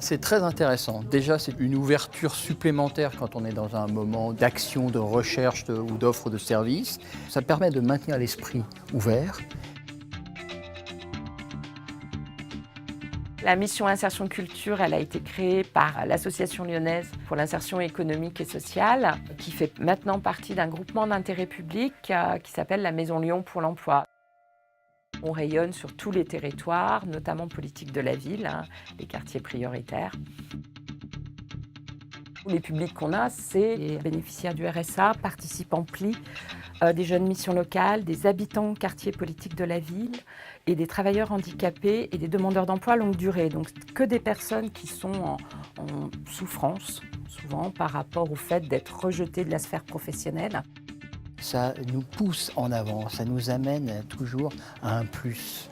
C'est très intéressant. Déjà, c'est une ouverture supplémentaire quand on est dans un moment d'action, de recherche ou d'offre de services. Ça permet de maintenir l'esprit ouvert. La mission Insertion Culture, elle a été créée par l'Association lyonnaise pour l'insertion économique et sociale, qui fait maintenant partie d'un groupement d'intérêt public qui s'appelle la Maison Lyon pour l'emploi. On rayonne sur tous les territoires, notamment politique de la ville, les quartiers prioritaires. Les publics qu'on a, c'est les bénéficiaires du RSA, participants PLI, des jeunes missions locales, des habitants quartiers politiques de la ville et des travailleurs handicapés et des demandeurs d'emploi longue durée. Donc que des personnes qui sont en souffrance, souvent par rapport au fait d'être rejetées de la sphère professionnelle. Ça nous pousse en avant, ça nous amène toujours à un plus.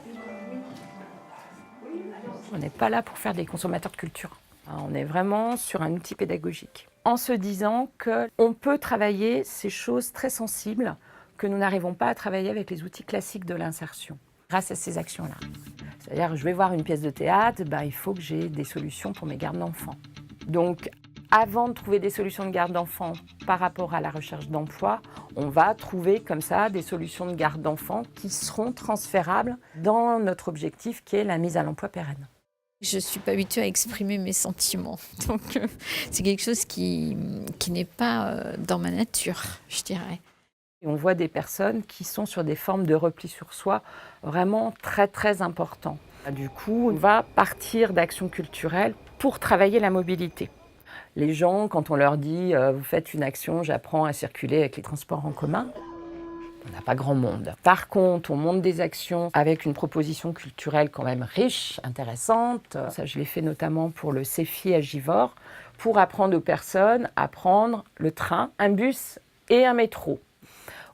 On n'est pas là pour faire des consommateurs de culture. On est vraiment sur un outil pédagogique. En se disant qu'on peut travailler ces choses très sensibles que nous n'arrivons pas à travailler avec les outils classiques de l'insertion, grâce à ces actions-là. C'est-à-dire, je vais voir une pièce de théâtre, il faut que j'ai des solutions pour mes gardes d'enfants. Donc, avant de trouver des solutions de garde d'enfants par rapport à la recherche d'emploi, on va trouver comme ça des solutions de garde d'enfants qui seront transférables dans notre objectif qui est la mise à l'emploi pérenne. Je ne suis pas habituée à exprimer mes sentiments, donc c'est quelque chose qui n'est pas dans ma nature, je dirais. Et on voit des personnes qui sont sur des formes de repli sur soi vraiment très très importants. Du coup, on va partir d'actions culturelles pour travailler la mobilité. Les gens, quand on leur dit « vous faites une action, j'apprends à circuler avec les transports en commun », on n'a pas grand monde. Par contre, on monte des actions avec une proposition culturelle quand même riche, intéressante. Ça, je l'ai fait notamment pour le CEFI à Givors, pour apprendre aux personnes à prendre le train, un bus et un métro.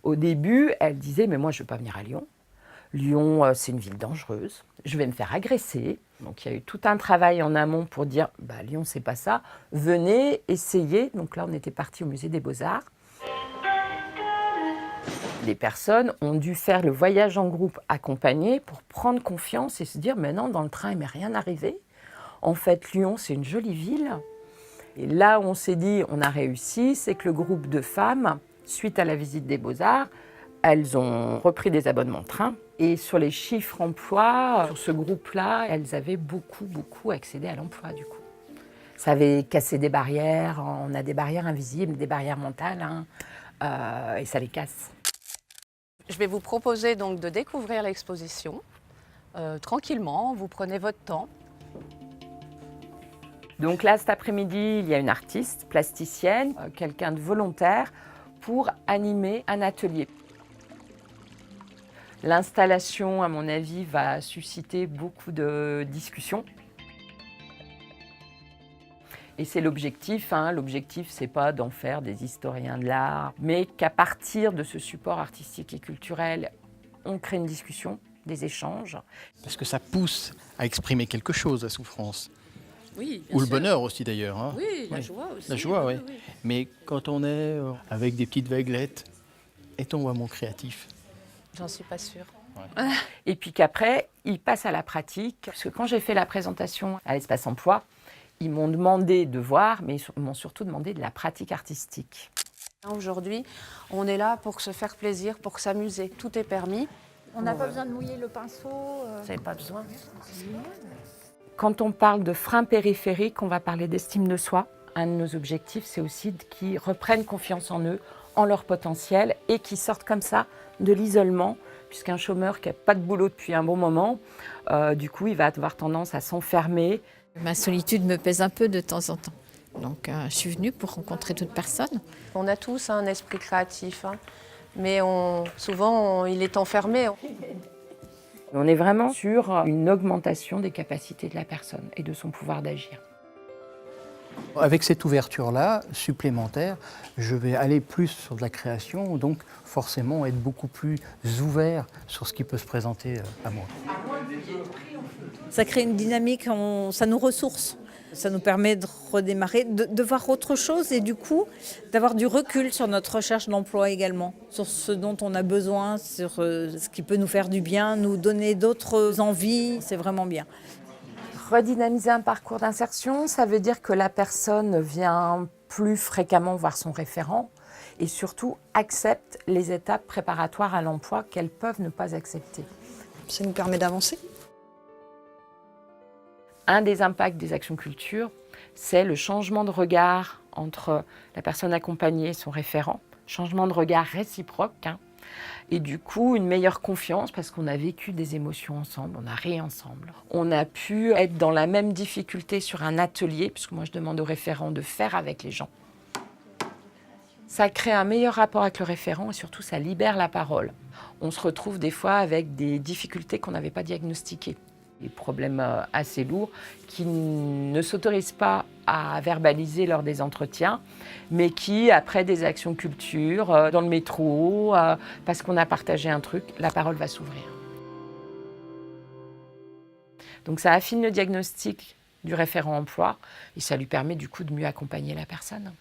Au début, elles disaient « mais moi, je ne veux pas venir à Lyon. Lyon, c'est une ville dangereuse. Je vais me faire agresser. » Donc, il y a eu tout un travail en amont pour dire « Lyon, c'est pas ça. Venez, essayez. » Donc là, on était parti au musée des Beaux-Arts. Les personnes ont dû faire le voyage en groupe accompagné pour prendre confiance et se dire « mais non, dans le train, il m'est rien arrivé. En fait, Lyon, c'est une jolie ville. » Et là où on s'est dit « on a réussi », c'est que le groupe de femmes, suite à la visite des Beaux-Arts, elles ont repris des abonnements de train. Et sur les chiffres emploi, sur ce groupe-là, elles avaient beaucoup accédé à l'emploi du coup. Ça avait cassé des barrières, on a des barrières invisibles, des barrières mentales, et ça les casse. Je vais vous proposer donc de découvrir l'exposition tranquillement, vous prenez votre temps. Donc là, cet après-midi, il y a une artiste plasticienne, quelqu'un de volontaire, pour animer un atelier. L'installation, à mon avis, va susciter beaucoup de discussions. Et c'est l'objectif. L'objectif, c'est pas d'en faire des historiens de l'art, mais qu'à partir de ce support artistique et culturel, on crée une discussion, des échanges. Parce que ça pousse à exprimer quelque chose, la souffrance. Oui, Ou le bonheur aussi d'ailleurs. Oui, la joie aussi. La joie, oui. Mais quand on est avec des petites vaguelettes, est-on vraiment créatif? J'en suis pas sûre. Ouais. Et puis qu'après, ils passent à la pratique. Parce que quand j'ai fait la présentation à l'Espace Emploi, ils m'ont demandé de voir, mais ils m'ont surtout demandé de la pratique artistique. Aujourd'hui, on est là pour se faire plaisir, pour s'amuser. Tout est permis. On n'a pas besoin de mouiller le pinceau. Vous n'avez pas besoin. Quand on parle de freins périphériques, on va parler d'estime de soi. Un de nos objectifs, c'est aussi qu'ils reprennent confiance en eux, en leur potentiel, et qu'ils sortent comme ça de l'isolement, puisqu'un chômeur qui n'a pas de boulot depuis un bon moment, du coup, il va avoir tendance à s'enfermer. Ma solitude me pèse un peu de temps en temps. Donc, je suis venue pour rencontrer d'autres personnes. On a tous un esprit créatif, mais souvent, il est enfermé. On est vraiment sur une augmentation des capacités de la personne et de son pouvoir d'agir. Avec cette ouverture-là, supplémentaire, je vais aller plus sur de la création, donc forcément être beaucoup plus ouvert sur ce qui peut se présenter à moi. Ça crée une dynamique, ça nous ressource. Ça nous permet de redémarrer, de voir autre chose et du coup d'avoir du recul sur notre recherche d'emploi également, sur ce dont on a besoin, sur ce qui peut nous faire du bien, nous donner d'autres envies, c'est vraiment bien. Redynamiser un parcours d'insertion, ça veut dire que la personne vient plus fréquemment voir son référent et surtout accepte les étapes préparatoires à l'emploi qu'elles peuvent ne pas accepter. Ça nous permet d'avancer. Un des impacts des actions culture, c'est le changement de regard entre la personne accompagnée et son référent, changement de regard réciproque, et du coup une meilleure confiance parce qu'on a vécu des émotions ensemble, on a ri ensemble. On a pu être dans la même difficulté sur un atelier, puisque moi je demande au référent de faire avec les gens. Ça crée un meilleur rapport avec le référent et surtout ça libère la parole. On se retrouve des fois avec des difficultés qu'on n'avait pas diagnostiquées. Des problèmes assez lourds qui ne s'autorisent pas à verbaliser lors des entretiens, mais qui, après des actions culture, dans le métro, parce qu'on a partagé un truc, la parole va s'ouvrir. Donc ça affine le diagnostic du référent emploi et ça lui permet du coup de mieux accompagner la personne.